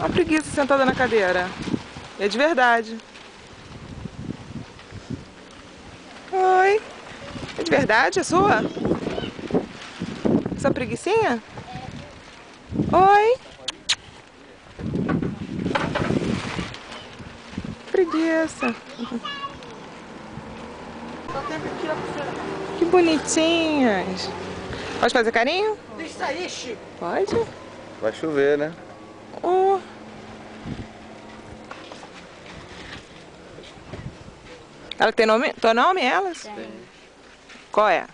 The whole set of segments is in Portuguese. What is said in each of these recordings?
Uma preguiça sentada na cadeira. É de verdade. Oi. É de verdade? É sua? Essa preguicinha? Oi. Preguiça. Que bonitinhas. Pode fazer carinho? Deixa aí, Chico. Pode. Vai chover, né? Oh. Ela tem nome? Teu nome, elas? Tem. Qual é?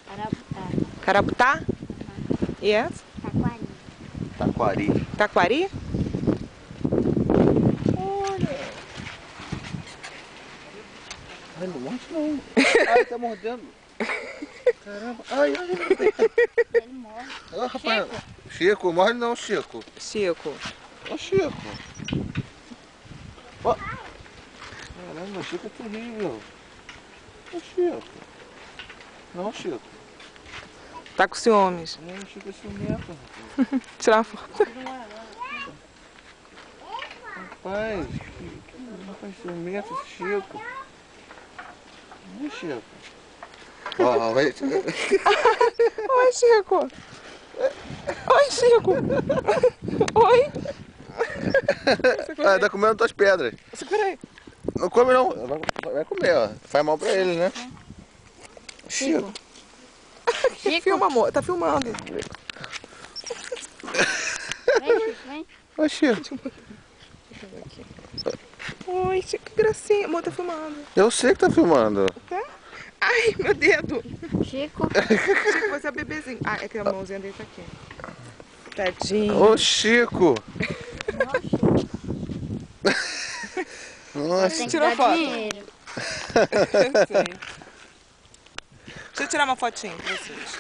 Carabutá. Carabutá? E essa? Taquari. Taquari. Taquari? Olha. Ai, não morre não. Ai, tá mordendo. Caramba. Ai, ai, ai. Ele morre. Ô, Rafael. Chico, morre não, Chico. Chico. Ô, Chico. Ó. Caramba, Chico é terrível. Ô, Chico. Não, Chico. Tá com ciúmes. Não, Chico é ciumento. Tirar uma foto. Rapaz, que rapaz ciumento esse Chico. Não, Chico. Ó, vai... Oi, Chico. Oi, Chico. Oi. Ah, tá comendo tuas pedras. Segura aí. Não come não. Vai comer, ó. Faz mal pra ele, né? Chico. Filma, amor. Tá filmando. Vem, Chico, vem. Ô, Chico. Oi, Chico. Que gracinha. Amor, tá filmando. Eu sei que tá filmando. Tá? Ai, meu dedo. Chico. Chico, você é bebezinho. Ah, é que a mãozinha dele tá aqui. Tadinho. Ô, Chico. Nossa, tem que Tirou dar foto. dinheiro. Deixa eu tirar uma fotinha pra vocês.